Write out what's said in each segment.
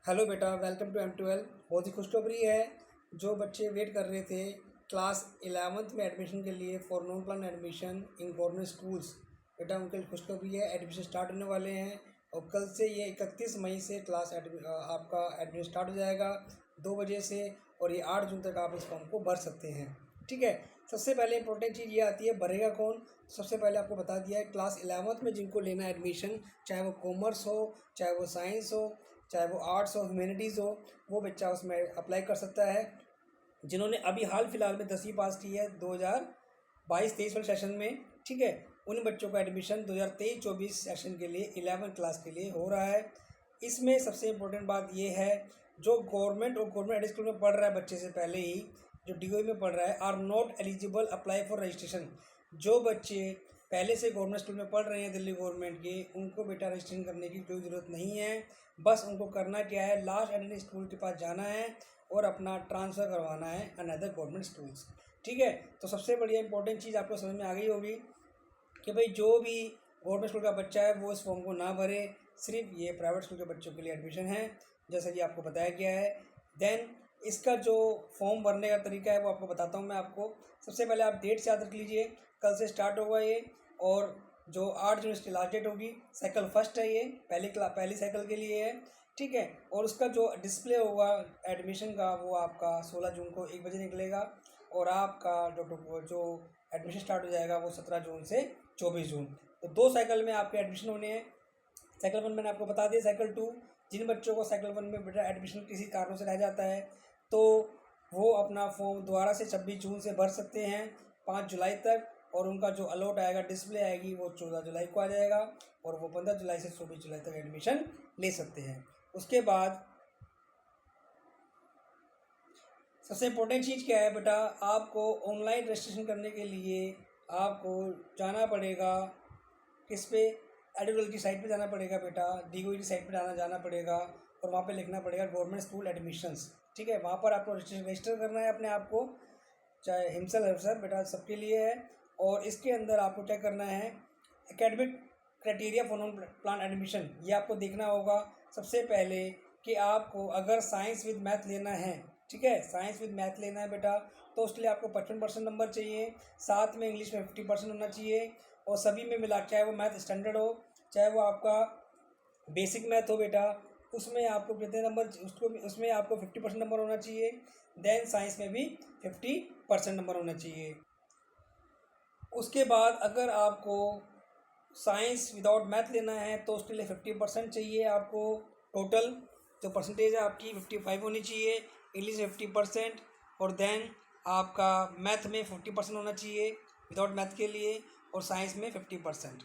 Hello बेटा, welcome to M12। बहुत ही खुशखबरी है। जो बच्चे वेट कर रहे थे क्लास 11th में एडमिशन के लिए for non plan admission in government schools, बेटा उनके लिए खुशखबरी है। एडमिशन स्टार्ट होने वाले हैं और कल से ये 31 मई से आपका एडमिशन स्टार्ट हो जाएगा 2 बजे से, और ये 8 जून तक आप इस फॉर्म को भर सकते हैं। ठीक है। सबसे पहले इंपॉर्टेंट चीज़ ये आती है, भरेगा कौन। सबसे पहले आपको बता दिया है क्लास 11th में जिनको लेना है एडमिशन, चाहे वो कॉमर्स हो, चाहे वो साइंस हो, चाहे वो आर्ट्स हो, ह्यूमैनिटीज़ हो, वो बच्चा उसमें अप्लाई कर सकता है। जिन्होंने अभी हाल फिलहाल में 10वीं पास की है 2022-23 वाले सेशन में, ठीक है, उन बच्चों का एडमिशन 2023-24 सेशन के लिए 11th क्लास के लिए हो रहा है। इसमें सबसे इम्पोर्टेंट बात ये है, जो गवर्नमेंट और गवर्नमेंट एड स्कूल में पढ़ रहा है बच्चे से पहले ही, जो DOE में पढ़ रहा है, are not eligible apply for registration. जो बच्चे पहले से गवर्नमेंट स्कूल में पढ़ रहे हैं दिल्ली गवर्नमेंट के, उनको बेटा रजिस्ट्रेशन करने की कोई ज़रूरत नहीं है। बस उनको करना क्या है, लास्ट अटेंडेंस स्कूल के पास जाना है और अपना ट्रांसफ़र करवाना है अनदर गवर्नमेंट स्कूल्स। ठीक है। तो सबसे बढ़िया इंपॉर्टेंट चीज़ आपको समझ में आ गई होगी कि भाई जो भी गवर्नमेंट स्कूल का बच्चा है वो इस फॉर्म को ना भरे, सिर्फ ये प्राइवेट स्कूल के बच्चों के लिए एडमिशन है, जैसा कि आपको बताया गया है। देन इसका जो फॉर्म भरने का तरीका है वो आपको बताता हूँ मैं आपको। सबसे पहले आप डेट से याद रख लीजिए, कल से स्टार्ट होगा ये, और जो 8 जून इसकी लास्ट डेट होगी। साइकिल फर्स्ट है, ये पहली साइकिल के लिए है। ठीक है। और उसका जो डिस्प्ले होगा एडमिशन का वो आपका 16 जून को 1 बजे निकलेगा, और आपका जो एडमिशन स्टार्ट हो जाएगा वो 17 जून से 24 जून। तो 2 साइकिल में आपके एडमिशन होने हैं। साइकिल 1 मैंने आपको बता दिया। साइकिल 2, जिन बच्चों को साइकिल 1 में बेटा एडमिशन किसी कारणों से रह जाता है तो वो अपना फॉर्म दोबारा से 26 जून से भर सकते हैं 5 जुलाई तक, और उनका जो अलॉट आएगा, डिस्प्ले आएगी, वो 14 जुलाई को आ जाएगा, और वो 15 जुलाई से 24 जुलाई तक एडमिशन ले सकते हैं। उसके बाद सबसे इम्पोर्टेंट चीज़ क्या है बेटा, आपको ऑनलाइन रजिस्ट्रेशन करने के लिए आपको जाना पड़ेगा किस पे, एडुलर की साइट पे जाना पड़ेगा बेटा, DOE की साइट पे जाना पड़ेगा, और वहाँ पे लिखना पड़ेगा गवर्नमेंट स्कूल एडमिशन्स। ठीक है। वहाँ पर आपको रजिस्टर करना है अपने आप को, चाहे हिमसल हर्षल बेटा सबके लिए है। और इसके अंदर आपको क्या करना है, academic criteria for non plan admission, ये आपको देखना होगा सबसे पहले कि आपको अगर साइंस विद मैथ लेना है, ठीक है, साइंस विद मैथ लेना है बेटा, तो उसके लिए आपको 55% नंबर चाहिए, साथ में इंग्लिश में 50% होना चाहिए, और सभी में मिला, चाहे वो मैथ स्टैंडर्ड हो, चाहे वो आपका बेसिक मैथ हो बेटा, उसमें आपको कितने नंबर, उसमें आपको 50% नंबर होना चाहिए। देन साइंस में भी 50% नंबर होना चाहिए। उसके बाद अगर आपको साइंस विदाउट मैथ लेना है तो उसके लिए 50% चाहिए आपको। टोटल जो परसेंटेज है आपकी 55 होनी चाहिए, इंग्लिश में 50%, और देन आपका मैथ में 40% होना चाहिए विदाउट मैथ के लिए, और साइंस में 50%।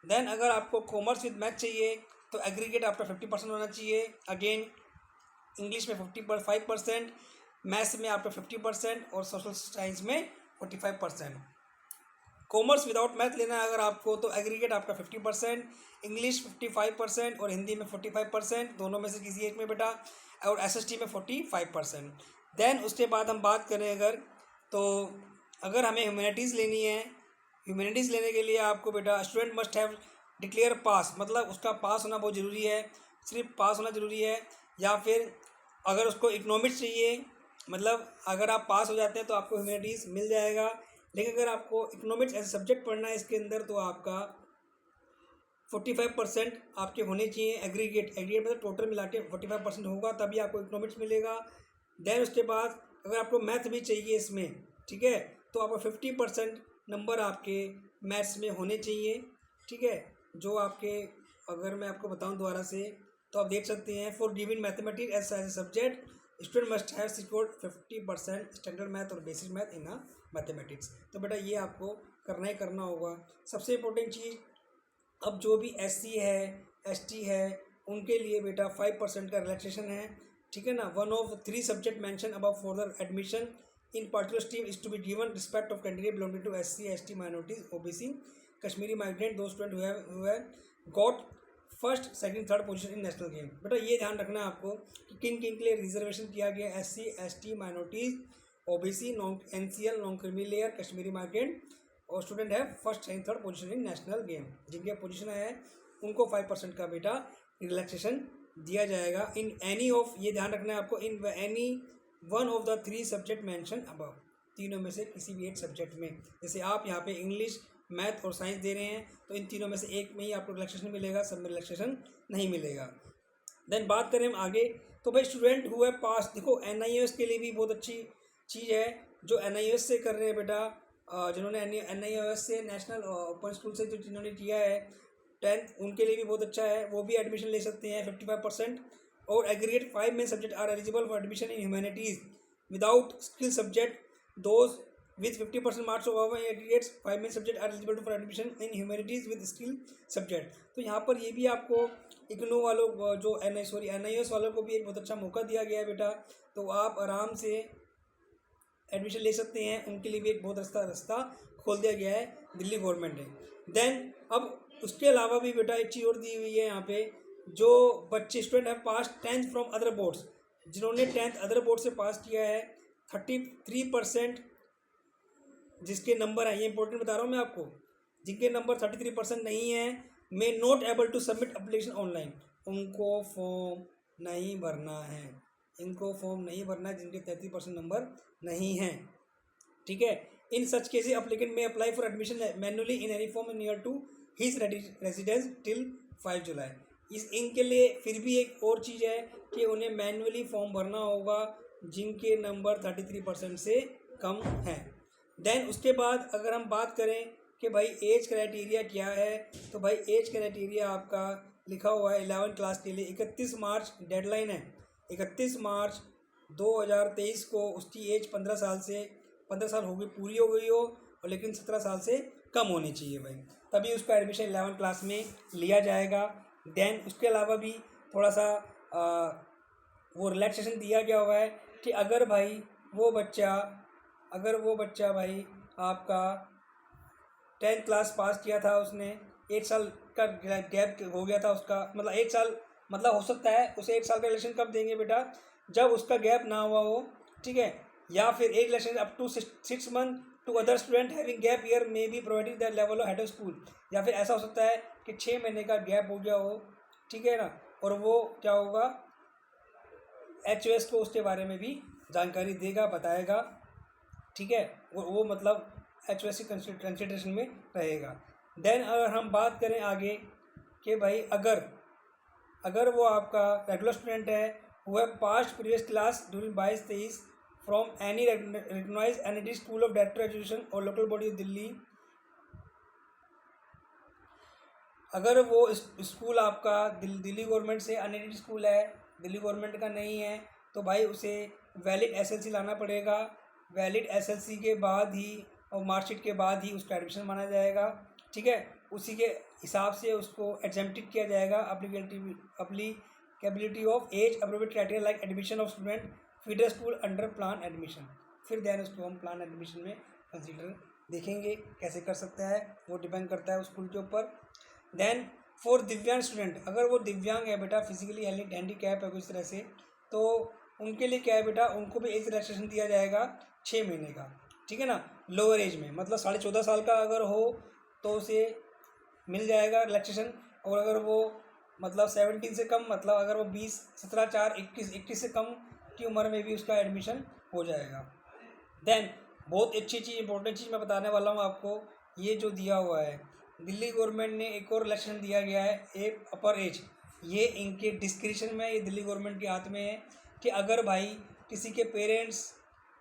देन अगर आपको कॉमर्स विद मैथ चाहिए तो एग्रीगेट आपका 50% होना चाहिए। अगेन इंग्लिश में 55%, मैथ्स में आपका 50%, और सोशल साइंस में 45%। कॉमर्स विदाउट मैथ लेना है अगर आपको तो एग्रीगेट आपका 50%, इंग्लिश 55%, और हिंदी में 45%, दोनों में से किसी एक में बेटा, और SST में 45%। देन उसके बाद हम बात करें तो अगर हमें ह्यूमैनिटीज़ लेनी है, ह्यूमैनिटीज़ लेने के लिए आपको बेटा स्टूडेंट मस्ट हैव डिक्लेयर पास, मतलब उसका पास होना बहुत ज़रूरी है, सिर्फ पास होना ज़रूरी है। या फिर अगर उसको इकोनॉमिक्स चाहिए, मतलब अगर आप पास हो जाते हैं तो आपको ह्यूमैनिटीज़ मिल जाएगा। लेकिन अगर आपको इकोनॉमिक्स एज सब्जेक्ट पढ़ना है इसके अंदर, तो आपका 45% आपके होने चाहिए। एग्रीगेट मतलब टोटल मिला के 45% होगा, तभी आपको इकोनॉमिक्स मिलेगा। देन उसके बाद अगर आपको मैथ भी चाहिए इसमें, ठीक है, तो आपको 50% नंबर आपके मैथ्स में होने चाहिए। ठीक है। जो आपके, अगर मैं आपको बताऊं दोबारा से, तो आप देख सकते हैं, for giving mathematics as a subject student must have secured 50% standard math और बेसिक मैथ इन मैथमेटिक्स। तो बेटा ये आपको करना ही करना होगा। सबसे इम्पोर्टेंट चीज़, अब जो भी SC है, ST है, उनके लिए बेटा 5% का रिलैक्सेशन है। ठीक है ना। 1 of 3 subject mention above for the admission in particular stream is to be given respect of candidate belonging to SC ST minorities OBC Kashmiri migrant to student who have got first second third position in national game. बेटा ये ध्यान रखना है आपको कि किन किन के लिए रिजर्वेशन किया गया, SC ST minorities OBC NCL non creamy layer Kashmiri migrant, और स्टूडेंट है first second third position in national game. जिनके पोजीशन है उनको 5% का बेटा रिलैक्सेशन दिया जाएगा इन एनी ऑफ, ये ध्यान रखना है आपको, in any one of the 3 subject mention above, तीनों में से किसी भी एक सब्जेक्ट में। जैसे आप यहाँ पे इंग्लिश, मैथ और साइंस दे रहे हैं तो इन तीनों में से एक में ही आपको रिलैक्सेशन मिलेगा, सब में रिलैक्सेशन नहीं मिलेगा। देन बात करें हम आगे, तो भाई स्टूडेंट हुए पास, देखो NIOS के लिए भी बहुत अच्छी चीज़ है, जो NIOS से कर रहे हैं बेटा, जिन्होंने NIOS से नेशनल ओपन स्कूल से जो जिन्होंने किया है 10th, उनके लिए भी बहुत अच्छा है, वो भी एडमिशन ले सकते हैं 55%। और aggregate 5 main subject are eligible for admission in humanities without skill subject, those with 50% marks of above aggregates 5 main subject are eligible for admission in humanities with skill subject। तो यहाँ पर ये भी आपको इग्नू वालों जो NIOS वालों को भी एक बहुत अच्छा मौका दिया गया है बेटा, तो आप आराम से एडमिशन ले सकते हैं, उनके लिए भी एक बहुत रास्ता खोल दिया गया है दिल्ली गवर्नमेंट ने। देन अब उसके अलावा भी बेटा एक चीज़ और दी हुई है यहाँ पे, जो बच्चे स्टूडेंट है पास 10th फ्रॉम अदर बोर्ड्स, जिन्होंने 10th अदर बोर्ड से पास किया है 33%, जिसके नंबर हैं, ये इंपॉर्टेंट बता रहा हूँ मैं आपको, जिनके नंबर 33% नहीं है, may not able to submit application online, उनको फॉर्म नहीं भरना है, इनको फॉर्म नहीं भरना है जिनके 33% नंबर नहीं हैं, ठीक है। In such case applicant may apply for admission manually in any form near to his residence till 5 July. इनके लिए फिर भी एक और चीज़ है कि उन्हें मैनुअली फॉर्म भरना होगा जिनके नंबर 33% से कम हैं। देन उसके बाद अगर हम बात करें कि भाई एज क्राइटेरिया क्या है, तो भाई एज क्राइटेरिया आपका लिखा हुआ है 11th क्लास के लिए 31 मार्च डेडलाइन है, 31 मार्च 2023 को उसकी एज 15 साल हो गई, पूरी हो गई हो, और लेकिन 17 साल से कम होनी चाहिए भाई, तभी उसका एडमिशन 11th क्लास में लिया जाएगा। देन उसके अलावा भी थोड़ा सा वो रिलैक्सेशन दिया गया हुआ है कि अगर वो बच्चा भाई आपका 10th क्लास पास किया था, उसने 1 साल का गैप हो गया था उसका, मतलब 1 साल, मतलब हो सकता है उसे 1 साल का रिलेशन कब देंगे बेटा, जब उसका गैप ना हुआ हो, ठीक है, या फिर एक relation up to 6 month to other student having gap year may be provided that level of head of school, या फिर ऐसा हो सकता है कि 6 महीने का गैप हो गया हो, ठीक है ना, और वो क्या होगा HOS को उसके बारे में भी जानकारी देगा, बताएगा, ठीक है, वो मतलब HOS की कंसिडरेशन में रहेगा। देन अगर हम बात करें आगे कि भाई अगर वो आपका रेगुलर स्टूडेंट है, वो past previous class during 22-23 from any recognized NIT school of director education और लोकल बॉडी ऑफ दिल्ली, अगर वो स्कूल आपका दिल्ली गवर्नमेंट से NIT स्कूल है, दिल्ली गवर्नमेंट का नहीं है, तो भाई उसे वैलिड SLC लाना पड़ेगा, वैलिड SLC के बाद ही और मार्कशीट के बाद ही उसका एडमिशन माना जाएगा, ठीक है, उसी के हिसाब से उसको एग्जेम्प्टेड किया जाएगा applicability of age appropriate criteria like admission of student feeder school under plan admission, फिर देन उसको हम प्लान एडमिशन में कंसीडर देखेंगे कैसे कर सकता है, वो डिपेंड करता है उस स्कूल के ऊपर। देन फॉर दिव्यांग स्टूडेंट, अगर वो दिव्यांग है बेटा, फिजिकली हैंडीकैप है कुछ तरह से, तो उनके लिए क्या है बेटा, उनको भी एज रिलैक्सेशन दिया जाएगा 6 महीने का, ठीक है ना, लोअर एज में, मतलब 14.5 साल का अगर हो तो उसे मिल जाएगा रिलैक्सेशन, और अगर वो मतलब 17 से कम, मतलब अगर वो 20, 17, 4, 21 से कम की उम्र में भी उसका एडमिशन हो जाएगा। देन बहुत अच्छी चीज़, इंपॉर्टेंट चीज़ मैं बताने वाला हूँ आपको, ये जो दिया हुआ है दिल्ली गवर्नमेंट ने एक और रिलैक्सेशन दिया गया है एक अपर एज, ये इनके डिस्क्रिप्शन में, ये दिल्ली गवर्नमेंट के हाथ में है कि अगर भाई किसी के पेरेंट्स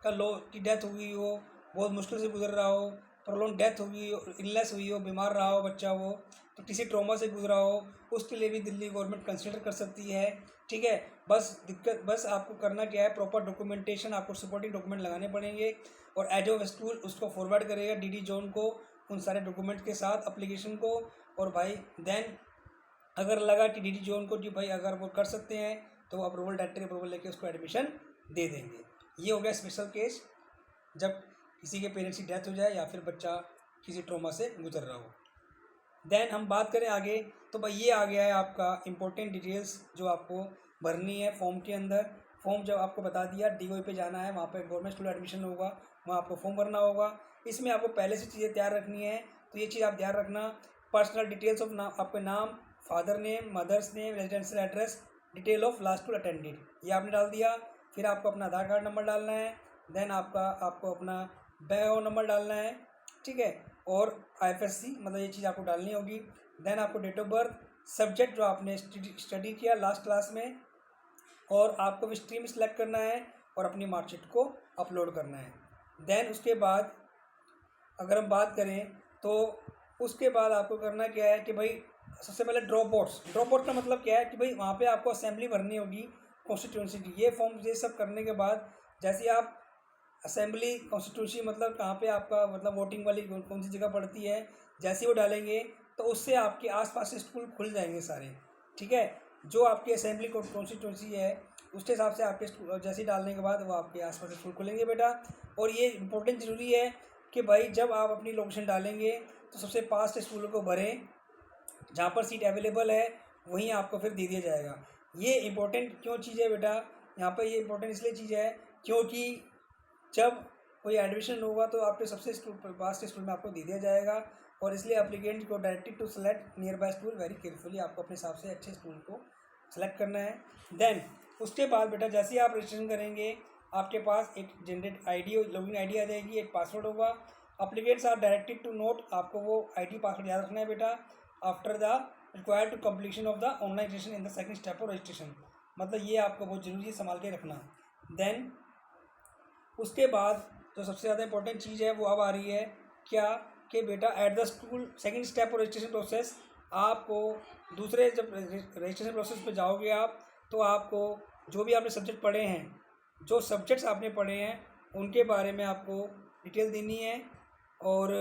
की डेथ हुई हो, बहुत मुश्किल से गुजर रहा हो, प्रोलॉन्ग डेथ हुई हो, इलनेस हुई हो, बीमार रहा हो बच्चा वो, तो किसी ट्रॉमा से गुजरा हो, उसके लिए भी दिल्ली गवर्नमेंट कंसिडर कर सकती है, ठीक है। बस आपको करना क्या है, प्रॉपर डॉक्यूमेंटेशन, आपको सपोर्टिंग डॉक्यूमेंट लगाने पड़ेंगे, और एज ऑफ स्कूल उसको फॉरवर्ड करेगा DD जोन को उन सारे डॉक्यूमेंट के साथ एप्लीकेशन को, और भाई देन अगर लगा कि DD जोन को कि भाई अगर वो कर सकते हैं तो अप्रूवल, डायरेक्टरी अप्रूवल लेके उसको एडमिशन दे देंगे। ये हो गया स्पेशल केस, जब किसी के पेरेंट्स की डेथ हो जाए या फिर बच्चा किसी ट्रॉमा से गुजर रहा हो। देन हम बात करें आगे, तो भाई ये आ गया है आपका इंपॉर्टेंट डिटेल्स जो आपको भरनी है फॉर्म के अंदर। फॉर्म जब आपको बता दिया, DOE पे जाना है, वहाँ पे गवर्नमेंट स्कूल एडमिशन होगा, वहाँ आपको फॉर्म भरना होगा। इसमें आपको पहले से चीज़ें तैयार रखनी है, तो ये चीज़ आप ध्यान रखना, पर्सनल डिटेल्स ऑफ नाम, आपके नाम, father name, mother's name, residential address, detail of last school attended, ये आपने डाल दिया। फिर आपको अपना आधार कार्ड नंबर डालना है, देन आपको अपना बैंक अकाउंट नंबर डालना है, ठीक है, और IFSC मतलब ये चीज़ आपको डालनी होगी। देन आपको डेट ऑफ बर्थ, सब्जेक्ट जो आपने स्टडी किया लास्ट क्लास में, और आपको स्ट्रीम सेलेक्ट करना है और अपनी मार्कशीट को अपलोड करना है। देन उसके बाद अगर हम बात करें तो उसके बाद आपको करना क्या है कि भाई सबसे पहले ड्रॉप आउट का मतलब क्या है कि भाई वहाँ पे आपको असेंबली भरनी होगी कॉन्स्टिट्यूंसी की। ये फॉर्म ये सब करने के बाद जैसे आप असेंबली कॉन्स्टिट्यूंसी मतलब कहाँ पे आपका मतलब वोटिंग वाली कौन सी जगह पड़ती है, जैसे वो डालेंगे तो उससे आपके आसपास के स्कूल खुल जाएंगे सारे, ठीक है। जो आपकी असेंबली कॉन्स्टिट्यूंसी है उसके हिसाब से आपके स्कूल जैसे डालने के बाद वो आपके आसपास के स्कूल खुलेंगे बेटा। और ये इंपॉर्टेंट ज़रूरी है कि भाई जब आप अपनी लोकेशन डालेंगे तो सबसे पास स्कूलों को भरें, जहाँ पर सीट अवेलेबल है वहीं आपको फिर दे दिया जाएगा। ये इंपॉर्टेंट क्यों चीज़ है बेटा, यहाँ पर ये इंपॉर्टेंट इसलिए चीज़ है क्योंकि जब कोई एडमिशन होगा तो आपके सबसे पास के स्कूल में आपको दे दिया जाएगा, और इसलिए एप्लीकेंट को directed to select nearby school very carefully, आपको अपने हिसाब से अच्छे स्कूल को सेलेक्ट करना है। देन उसके बाद बेटा जैसे ही आप रजिस्ट्रेशन करेंगे आपके पास एक जनरेट ID लॉगिन ID आ जाएगी, एक पासवर्ड होगा। Applicants are directed to note, आपको वो ID पासवर्ड याद रखना है बेटा। After the required to completion of the online registration in the second step of registration, मतलब ये आपको बहुत जरूरी है संभाल के रखना। देन उसके बाद जो सबसे ज़्यादा इंपॉर्टेंट चीज़ है वो अब आ रही है क्या कि बेटा at the school second step और रजिस्ट्रेशन प्रोसेस, आपको दूसरे जब रजिस्ट्रेशन प्रोसेस पे जाओगे आप तो आपको जो भी आपने सब्जेक्ट पढ़े हैं, जो सब्जेक्ट्स आपने पढ़े हैं उनके बारे में आपको डिटेल देनी है, और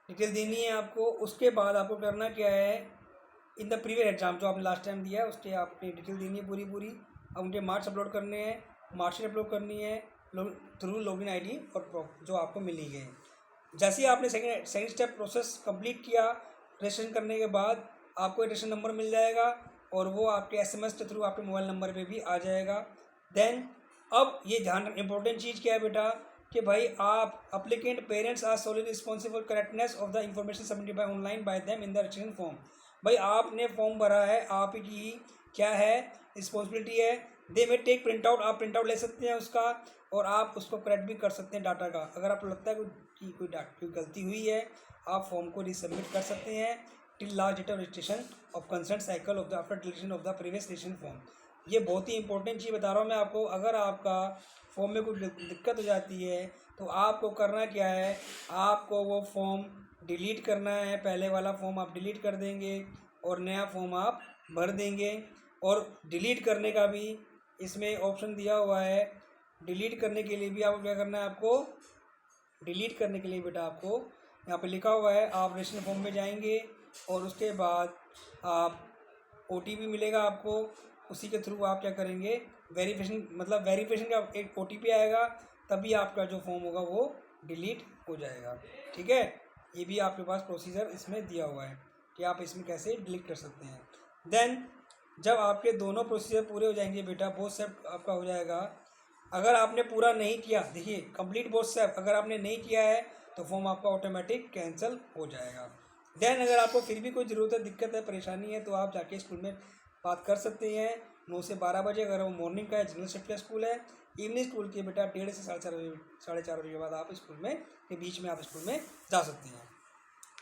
डिटेल देनी है आपको। उसके बाद आपको करना क्या है, इन द प्रीवियस एग्जाम जो आपने लास्ट टाइम दिया है उसके आपने डिटेल देनी है पूरी। अब उनके मार्क्स अपलोड करने हैं, मार्कशीट अपलोड करनी है थ्रू लॉगिन ID और जो आपको मिली है। जैसे ही आपने सेकंड स्टेप प्रोसेस कंप्लीट किया रजिस्ट्रेशन करने के बाद आपको रजिस्ट्रेशन नंबर मिल जाएगा और वो आपके SMS के थ्रू आपके मोबाइल नंबर पे भी आ जाएगा। देन अब ये ध्यान इंपॉर्टेंट चीज़ क्या है बेटा कि भाई आप applicant parents are solely responsible correctness of the information submitted by online by them in the registration form. भाई आपने फॉर्म भरा है, आप की क्या है रिस्पॉन्सिबिलिटी है। दे में टेक प्रिंट आउट, आप प्रिंट आउट ले सकते हैं उसका और आप उसको करेक्ट भी कर सकते हैं डाटा का। अगर आपको लगता है कि कोई गलती हुई है आप फॉर्म को रिसबमिट कर सकते हैं till last date of registration of concern cycle of the after deletion of the previous registration form. ये बहुत ही इंपॉर्टेंट चीज़ बता रहा हूँ मैं आपको। अगर आपका फॉर्म में कोई दिक्कत हो जाती है तो आपको करना क्या है, आपको वो फॉर्म डिलीट करना है। पहले वाला फॉर्म आप डिलीट कर देंगे और नया फॉर्म आप भर देंगे। और डिलीट करने का भी इसमें ऑप्शन दिया हुआ है। डिलीट करने के लिए भी आपको क्या करना है, आपको डिलीट करने के लिए बेटा आपको यहाँ पे लिखा हुआ है आप रजिस्ट्रेशन फॉर्म में जाएंगे और उसके बाद आप OTP मिलेगा आपको, उसी के थ्रू आप क्या करेंगे वेरिफिकेशन का एक OTP आएगा, तभी आपका जो फॉर्म होगा वो डिलीट हो जाएगा। ठीक है, ये भी आपके पास प्रोसीजर इसमें दिया हुआ है कि आप इसमें कैसे डिलीट कर सकते हैं। देन जब आपके दोनों प्रोसीजर पूरे हो जाएंगे बेटा बोथ स्टेप आपका हो जाएगा। अगर आपने पूरा नहीं किया, देखिए कंप्लीट बोथ स्टेप अगर आपने नहीं किया है तो फॉर्म आपका ऑटोमेटिक कैंसिल हो जाएगा। देन अगर आपको फिर भी कोई ज़रूरत है, दिक्कत है, परेशानी है तो आप जाके स्कूल में बात कर सकते हैं 9 से 12 बजे। अगर वो मॉर्निंग का है जनरल शिफ्ट का स्कूल है, इवनिंग स्कूल के बेटा 1:30 से 4:30 बजे के बाद आप स्कूल में के बीच में आप स्कूल में जा सकते हैं।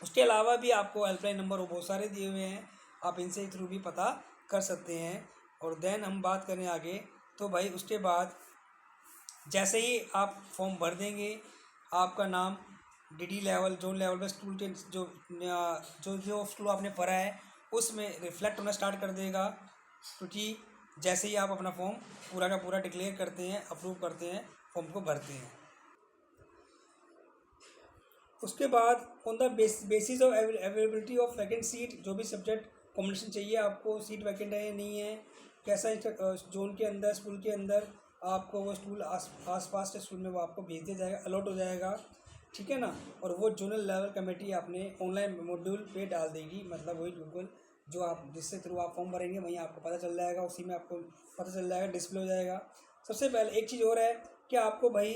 उसके अलावा भी आपको हेल्पलाइन नंबर वो बहुत सारे दिए हुए हैं, आप इनसे थ्रू भी पता कर सकते हैं। और देन हम बात करें आगे तो भाई उसके बाद जैसे ही आप फॉर्म भर देंगे आपका नाम DD लेवल जोन लेवल पे स्कूल के जो स्कूल आपने पढ़ा है उसमें रिफ्लेक्ट होना स्टार्ट कर देगा, क्योंकि जैसे ही आप अपना फॉर्म पूरा का पूरा डिक्लेयर करते हैं, अप्रूव करते हैं, फॉर्म को भरते हैं। उसके बाद on the basis of availability of vacant seat, जो भी सब्जेक्ट कॉम्बिनेशन चाहिए आपको, सीट वैकेंट है या नहीं है, कैसा जोन के अंदर स्कूल के अंदर आपको वो स्कूल आस पास के स्कूल में वो आपको भेज दिया जाएगा, अलॉट हो जाएगा। ठीक है ना। और वो जोनल लेवल कमेटी आपने ऑनलाइन मॉड्यूल पे डाल देगी, मतलब वही गूगल जो आप जिससे थ्रू आप फॉर्म भरेंगे वहीं आपको पता चल जाएगा, उसी में आपको पता चल जाएगा, डिस्प्ले हो जाएगा। सबसे पहले एक चीज़ और है कि आपको भाई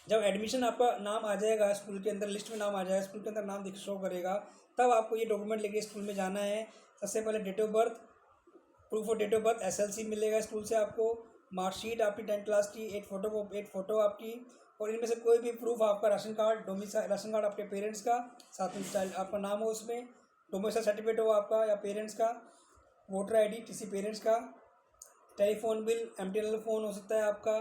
जब एडमिशन आपका नाम आ जाएगा स्कूल के अंदर, लिस्ट में नाम आ जाएगा, स्कूल के अंदर नाम दिख शो करेगा, तब आपको ये डॉक्यूमेंट लेके स्कूल में जाना है। सबसे पहले date of birth, proof of date of birth, SLC मिलेगा स्कूल से आपको, मार्कशीट आपकी 10th क्लास की, एक फ़ोटो आपकी, और इनमें से कोई भी प्रूफ आपका, ration card, domicile ration card आपके पेरेंट्स का, साथ में चाइल्ड आपका नाम हो उसमें, डोमिसाइल सर्टिफिकेट हो आपका या पेरेंट्स का, वोटर आईडी किसी पेरेंट्स का, टेलीफोन बिल, एमटीएनएल फ़ोन हो सकता है आपका,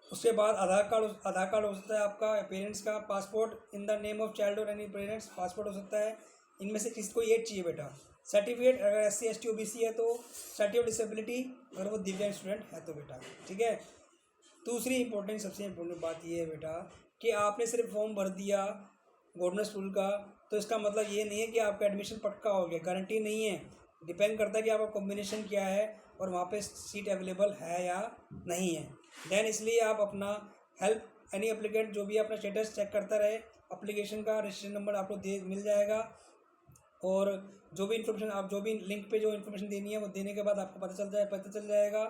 उसके बाद आधार कार्ड हो सकता है आपका या पेरेंट्स का, passport in the name of child और एनी पेरेंट्स, पासपोर्ट हो सकता है। इनमें से किसी को ये चाहिए बेटा। सर्टिफिकेट अगर SC ST OBC है तो सर्टिफिकेट डिसेबिलिटी, अगर वो दिव्यांग स्टूडेंट है तो बेटा, ठीक है। दूसरी इंपॉर्टेंट, सबसे इम्पोर्टेंट बात ये है बेटा कि आपने सिर्फ फॉर्म भर दिया गवर्नमेंट स्कूल का, तो इसका मतलब ये नहीं है कि आपका एडमिशन पक्का हो गया, गारंटी नहीं है। डिपेंड करता है कि आपका कॉम्बिनेशन क्या है और वहाँ पे सीट अवेलेबल है या नहीं है। देन इसलिए आप अपना हेल्प एनी एप्लीकेंट जो भी अपना स्टेटस चेक करता रहे, एप्लीकेशन का रजिस्ट्रेशन नंबर आपको मिल जाएगा, और जो भी इन्फॉर्मेशन आप जो भी लिंक पे जो इन्फॉर्मेशन देनी है वो देने के बाद आपको पता चल जाएगा,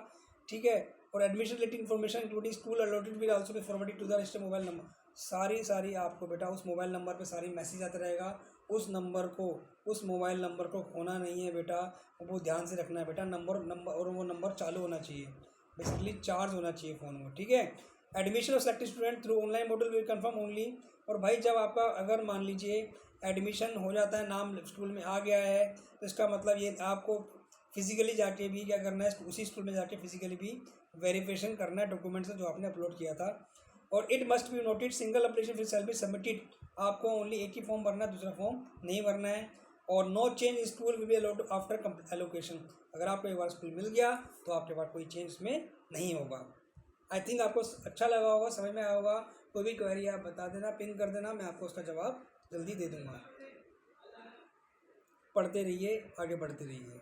ठीक है। और admission related information including school allotted will also be forwarded to the registered mobile number. सारी आपको बेटा उस मोबाइल नंबर पे सारी मैसेज आता रहेगा। उस मोबाइल नंबर को खोना नहीं है बेटा, वो ध्यान से रखना है बेटा। नंबर और वो नंबर चालू होना चाहिए, बेसिकली चार्ज होना चाहिए फ़ोन में, ठीक है। Admission of selected student through online module will confirm only. और भाई जब आपका अगर मान लीजिए एडमिशन हो जाता है, नाम स्कूल में आ गया है, तो इसका मतलब ये आपको फिजिकली जाके भी क्या करना है, उसी स्कूल में जाके फिजिकली भी वेरिफिकेशन करना है डॉक्यूमेंट से जो आपने अपलोड किया था। और it must be noted single application फिर सेल बी सबमिटेड। आपको ओनली एक ही फॉर्म भरना है, दूसरा फॉर्म नहीं भरना है। और no change school will be allowed after allocation. अगर आपको एक बार स्कूल मिल गया तो आपके पास कोई चेंज में नहीं होगा। आई थिंक आपको अच्छा लगा होगा, समझ में आया होगा। कोई भी क्वेरी आप बता देना, पिन कर देना, मैं आपको उसका जवाब जल्दी दे दूँगा। पढ़ते रहिए, आगे बढ़ते रहिए।